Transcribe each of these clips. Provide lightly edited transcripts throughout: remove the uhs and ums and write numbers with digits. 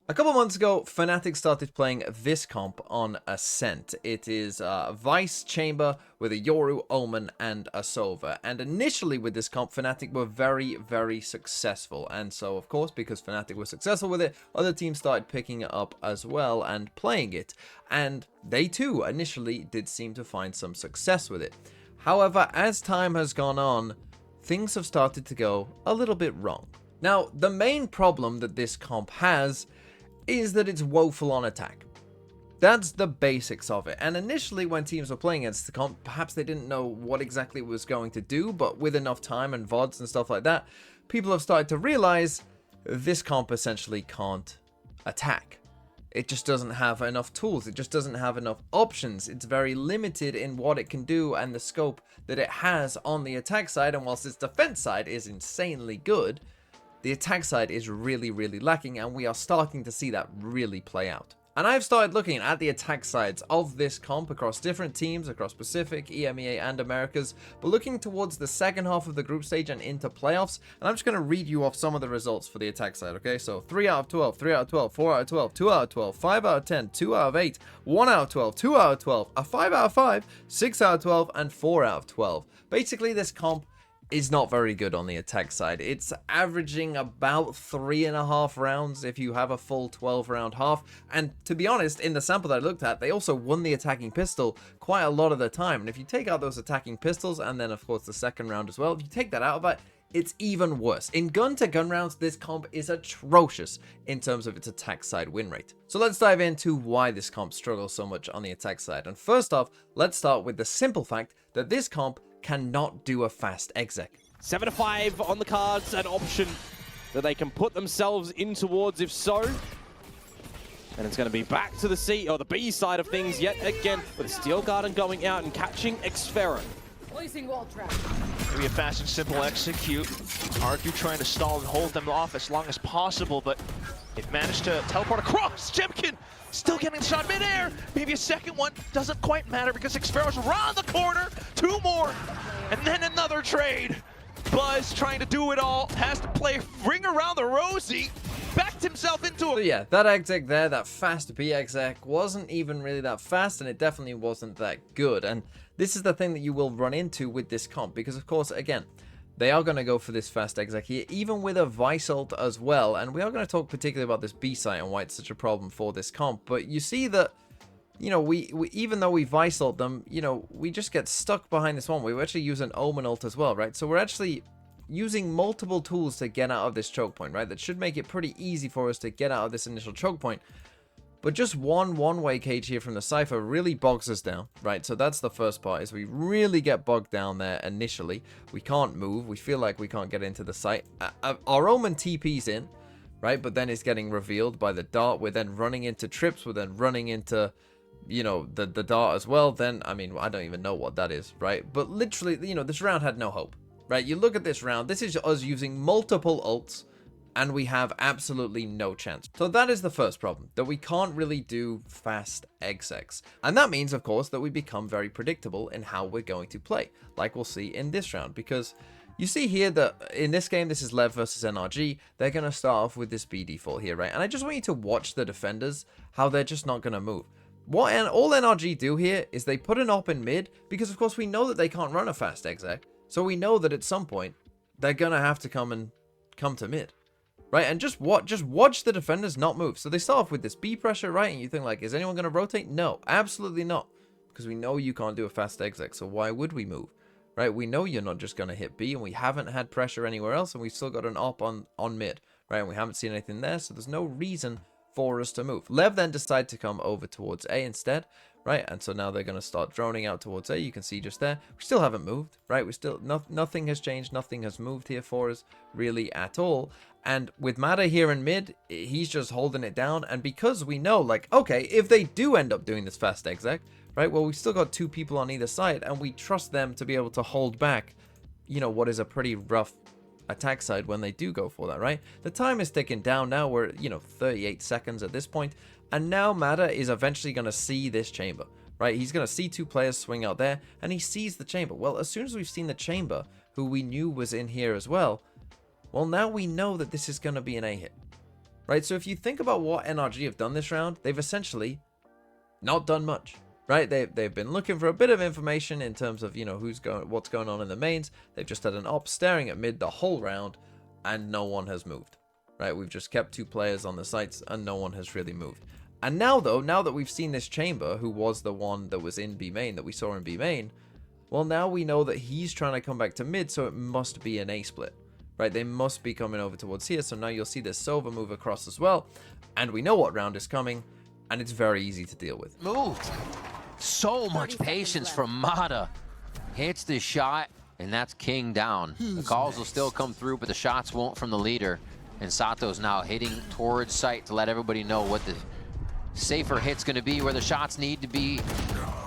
A couple months ago, Fnatic started playing this comp on Ascent. It is Vice Chamber with a Yoru, Omen, and a Sova. And initially with this comp, Fnatic were very, very successful. And so, of course, because Fnatic was successful with it, other teams started picking it up as well and playing it. And they too initially did seem to find some success with it. However, as time has gone on, things have started to go a little bit wrong. Now, the main problem that this comp has is that it's woeful on attack. That's the basics of it. And initially when teams were playing against the comp, perhaps they didn't know what exactly it was going to do, but with enough time and VODs and stuff like that, people have started to realize this comp essentially can't attack. It just doesn't have enough tools. It just doesn't have enough options. It's very limited in what it can do and the scope that it has on the attack side. And whilst its defense side is insanely good, the attack side is really, really lacking, and we are starting to see that really play out. And I've started looking at the attack sides of this comp across different teams, across Pacific, EMEA, and Americas, but looking towards the second half of the group stage and into playoffs, and I'm just going to read you off some of the results for the attack side, okay? So 3 out of 12, 3 out of 12, 4 out of 12, 2 out of 12, 5 out of 10, 2 out of 8, 1 out of 12, 2 out of 12, a 5 out of 5, 6 out of 12, and 4 out of 12. Basically, this comp is not very good on the attack side. It's averaging about 3.5 rounds if you have a full 12 round half. And to be honest, in the sample that I looked at, they also won the attacking pistol quite a lot of the time. And if you take out those attacking pistols, and then of course the second round as well, if you take that out of it, it's even worse. In gun-to-gun rounds, this comp is atrocious in terms of its attack side win rate. So let's dive into why this comp struggles so much on the attack side. And first off, let's start with the simple fact that this comp cannot do a fast exec. 7 to 5 on the cards, an option that they can put themselves in towards if so. And it's going to be back to the C, or the B side of things yet again, with Steel Garden going out and catching Xfero. Placing wall trap. Maybe a fast and simple execute. Argue trying to stall and hold them off as long as possible, but they've managed to teleport across. Jemkin still getting shot midair. Maybe a second one. Doesn't quite matter because Xfero's around the corner. 2 more. And then another trade. Buzz trying to do it all. Has to play ring around the rosy. Backed himself into So a... yeah, that exec there, that fast B exec, wasn't even really that fast, and it definitely wasn't that good. And this is the thing that you will run into with this comp, because of course, again, they are going to go for this fast exec here, even with a Vice ult as well. And we are going to talk particularly about this B site and why it's such a problem for this comp. But you see that, you know, we even though we Vice ult them, you know, we just get stuck behind this one. We actually use an Omen ult as well, right? So we're actually using multiple tools to get out of this choke point, right? That should make it pretty easy for us to get out of this initial choke point. But just one-way cage here from the Cypher really bogs us down, right? So that's the first part, is we really get bogged down there initially. We can't move. We feel like we can't get into the site. Our Omen TP's in, right? But then it's getting revealed by the dart. We're then running into trips. We're then running into, you know, the dart as well. Then, I mean, I don't even know what that is, right? But literally, you know, this round had no hope, right? You look at this round. This is us using multiple ults, and we have absolutely no chance. So that is the first problem, that we can't really do fast execs. And that means, of course, that we become very predictable in how we're going to play, like we'll see in this round. Because you see here that in this game, this is Lev versus NRG. They're going to start off with this B default here, right? And I just want you to watch the defenders, how they're just not going to move. What all NRG do here is they put an op in mid, because of course we know that they can't run a fast exec. So we know that at some point, they're going to have to come to mid. Right, and just watch the defenders not move. So they start off with this B pressure, right? And you think, like, is anyone going to rotate? No, absolutely not. Because we know you can't do a fast exec, so why would we move? Right, we know you're not just going to hit B, and we haven't had pressure anywhere else, and we've still got an op on mid. Right, and we haven't seen anything there, so there's no reason for us to move. Lev then decide to come over towards A instead, right? And so now they're going to start droning out towards A. You can see just there, we still haven't moved, right? We still, nothing has changed. Nothing has moved here for us really at all. And with Mada here in mid, he's just holding it down. And because we know, like, okay, if they do end up doing this fast exec, right? Well, we've still got 2 people on either side, and we trust them to be able to hold back, you know, what is a pretty rough attack side when they do go for that, right? The time is ticking down now. We're, you know, 38 seconds at this point. And now Mada is eventually going to see this chamber, right? He's going to see 2 players swing out there, and he sees the chamber. Well, as soon as we've seen the chamber, who we knew was in here as well, well, now we know that this is going to be an A hit. right? So if you think about what NRG have done this round, they've essentially not done much, right? They've been looking for a bit of information in terms of, you know, what's going on in the mains. They've just had an op staring at mid the whole round, and no one has moved, right? We've just kept 2 players on the sites, and no one has really moved. And now, though, now that we've seen this Chamber, who was the one that was in B main, that we saw in B main, well, now we know that he's trying to come back to mid, so it must be an A split, right? They must be coming over towards here, so now you'll see this Sova move across as well, and we know what round is coming, and it's very easy to deal with. Moved. So much patience from Mata. Hits the shot, and that's King down. The calls will still come through, but the shots won't from the leader. And Sato's now hitting towards site to let everybody know what the safer hit's going to be, where the shots need to be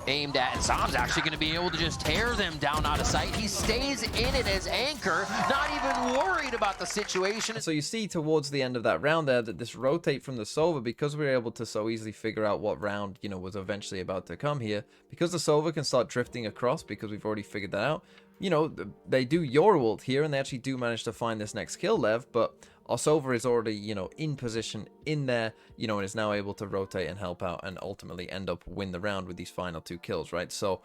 aimed at. And Sam's actually going to be able to just tear them down out of sight. He stays in it as anchor, not even worried about the situation. So you see towards the end of that round there that this rotate from the Sova, because we were able to so easily figure out what round, you know, was eventually about to come here, because the Sova can start drifting across, because we've already figured that out. You know, they do your ult here, and they actually do manage to find this next kill, Lev, but our Sova is already, you know, in position in there, you know, and is now able to rotate and help out and ultimately end up win the round with these final 2 kills, right? So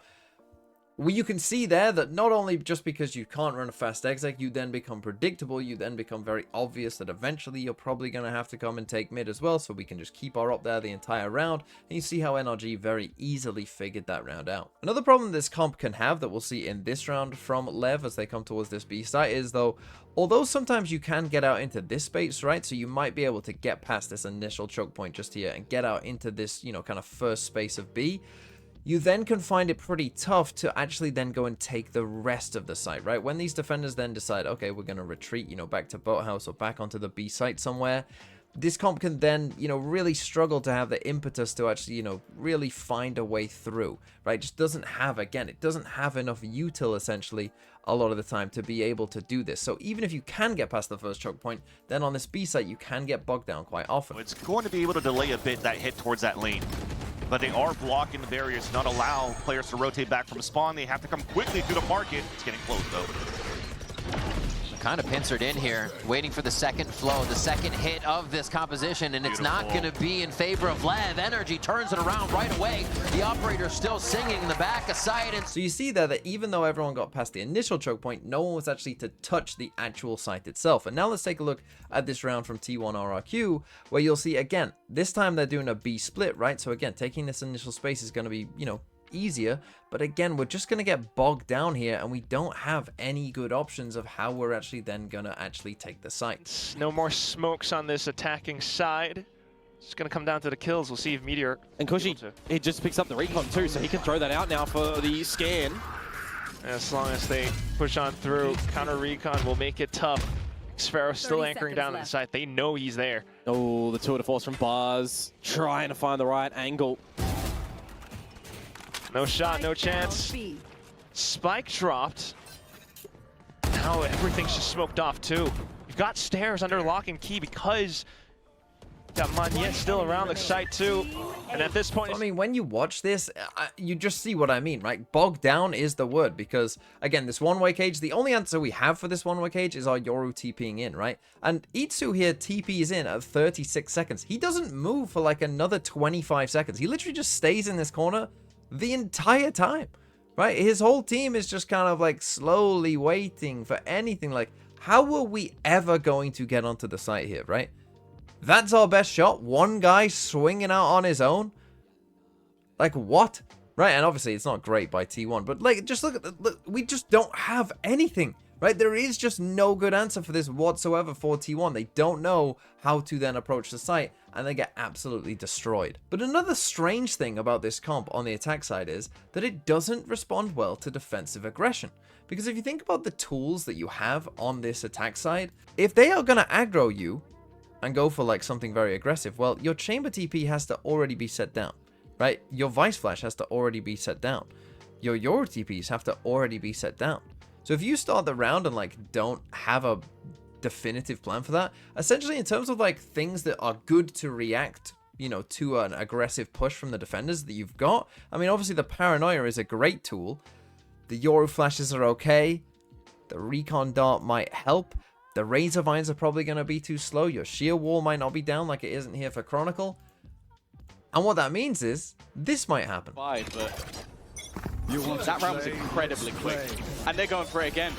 you can see there that not only just because you can't run a fast exec, you then become predictable, you then become very obvious that eventually you're probably going to have to come and take mid as well, so we can just keep our up there the entire round, and you see how NRG very easily figured that round out. Another problem this comp can have that we'll see in this round from Lev as they come towards this B site is, though, although sometimes you can get out into this space, right, so you might be able to get past this initial choke point just here and get out into this, you know, kind of first space of B, you then can find it pretty tough to actually then go and take the rest of the site, right? When these defenders then decide, okay, we're going to retreat, you know, back to Boathouse or back onto the B site somewhere, this comp can then, you know, really struggle to have the impetus to actually, you know, really find a way through, right? Just doesn't have, again, it doesn't have enough util, essentially, a lot of the time to be able to do this. So even if you can get past the first choke point, then on this B site, you can get bogged down quite often. It's going to be able to delay a bit that hit towards that lane. But they are blocking the barriers to not allow players to rotate back from spawn. They have to come quickly through the market. It's getting close, though. Kind of pincered in here, waiting for the second flow, the second hit of this composition, and it's not going to be in favor of Lev. Energy turns it around right away. The operator's still singing in the back of sight. And so you see there that even though everyone got past the initial choke point, no one was actually to touch the actual site itself. And now let's take a look at this round from T1 RRQ, where you'll see, again, this time they're doing a B split, right? So again, taking this initial space is going to be, you know, easier, but again, we're just going to get bogged down here, and we don't have any good options of how we're actually then going to actually take the site. No more smokes on this attacking side. It's going to come down to the kills. We'll see if Meteor... And Cushy, he just picks up the recon too, so he can throw that out now for the scan. As long as they push on through, counter recon will make it tough. Xfero's still anchoring down at the site. They know he's there. Oh, the tour de force from Bars, trying to find the right angle. No shot, no chance. Spike dropped. Now everything's just smoked off too. You've got stairs under lock and key because got Magnet still around the site too. And at this point, I mean, when you watch this, you just see what I mean, right? Bogged down is the word, because again, this one-way cage, the only answer we have for this one-way cage is our Yoru TPing in, right? And Itsu here TPs in at 36 seconds. He doesn't move for like another 25 seconds. He literally just stays in this corner the entire time, right? His whole team is just kind of like slowly waiting for anything. Like, how are we ever going to get onto the site here, right? That's our best shot. One guy swinging out on his own. Like, what? Right, and obviously it's not great by T1, but like, just look at the, look, we just don't have anything, right? There is just no good answer for this whatsoever for T1. They don't know how to then approach the site, and they get absolutely destroyed. But another strange thing about this comp on the attack side is that it doesn't respond well to defensive aggression. Because if you think about the tools that you have on this attack side, if they are going to aggro you and go for like something very aggressive, well, your chamber TP has to already be set down, right? Your Vice Flash has to already be set down. Your Yoru TPs have to already be set down. So if you start the round and like don't have a definitive plan for that, essentially in terms of like things that are good to react, you know, to an aggressive push from the defenders that you've got, I mean, obviously the Paranoia is a great tool. The Yoru Flashes are okay. The Recon Dart might help. The Razor Vines are probably going to be too slow. Your sheer wall might not be down like it isn't here for Chronicle. And what that means is, this might happen. But that round was incredibly quick. And they're going for it again.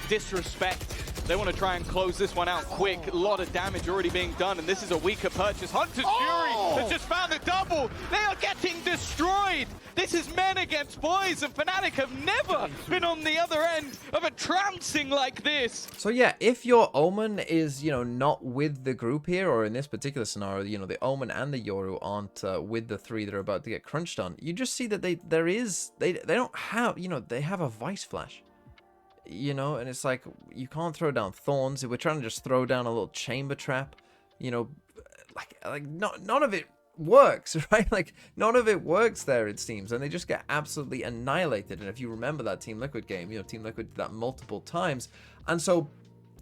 Disrespect. They want to try and close this one out quick. A lot of damage already being done, and this is a weaker purchase. Hunter's Fury has just found the double. They are getting destroyed. This is men against boys, and Fnatic have never been on the other end of a trouncing like this. So yeah, if your Omen is, not with the group here, or in this particular scenario, the Omen and the Yoru aren't with the three that are about to get crunched on, you just see that they don't have, they have a Vice Flash. And it's like, you can't throw down Thorns. We're trying to just throw down a little Chamber Trap, none of it works, right? Like, none of it works there, it seems, and they just get absolutely annihilated. And if you remember that Team Liquid game, Team Liquid did that multiple times, and so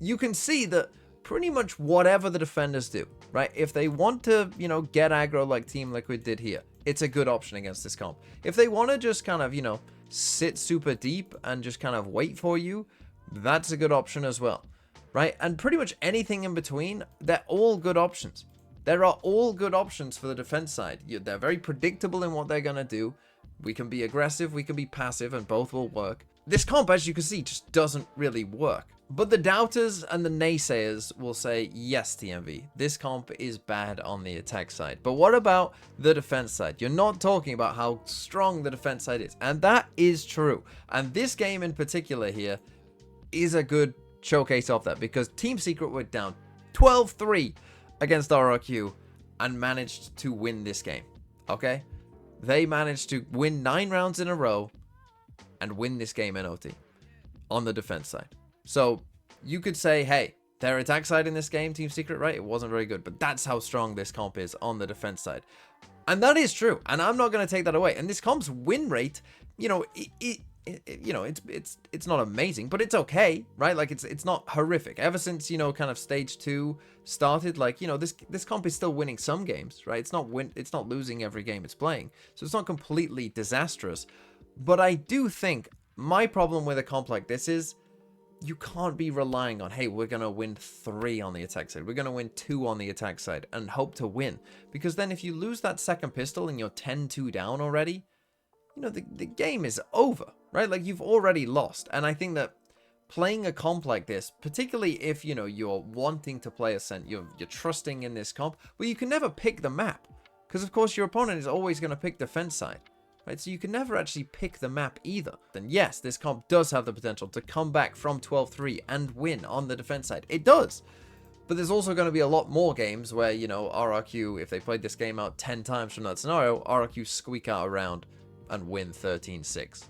you can see that pretty much whatever the defenders do, right? If they want to, get aggro like Team Liquid did here, it's a good option against this comp. If they want to just kind of, sit super deep and just kind of wait for you, that's a good option as well, right? And pretty much anything in between, they're all good options. There are all good options for the defense side. They're very predictable in what they're going to do. We can be aggressive, we can be passive, and both will work. This comp, as you can see, just doesn't really work. But the doubters and the naysayers will say, yes, TMV, this comp is bad on the attack side. But what about the defense side? You're not talking about how strong the defense side is. And that is true. And this game in particular here is a good showcase of that, because Team Secret were down 12-3 against RRQ and managed to win this game. Okay? They managed to win 9 rounds in a row and win this game in OT on the defense side. So you could say, hey, their attack side in this game, Team Secret, right? It wasn't very good, but that's how strong this comp is on the defense side. And that is true. And I'm not going to take that away. And this comp's win rate, it's not amazing, but it's okay, right? Like, it's not horrific. Ever since, kind of stage 2 started, like, this comp is still winning some games, right? It's not losing every game it's playing. So it's not completely disastrous. But I do think my problem with a comp like this is, you can't be relying on, hey, we're going to win 3 on the attack side. We're going to win 2 on the attack side and hope to win. Because then if you lose that second pistol and you're 10-2 down already, the game is over, right? Like, you've already lost. And I think that playing a comp like this, particularly if, you're wanting to play Ascent, you're trusting in this comp, well, you can never pick the map. Because, of course, your opponent is always going to pick defense side. Right, so you can never actually pick the map either. Then yes, this comp does have the potential to come back from 12-3 and win on the defense side. It does. But there's also going to be a lot more games where, RRQ, if they played this game out 10 times from that scenario, RRQ squeak out a round and win 13-6.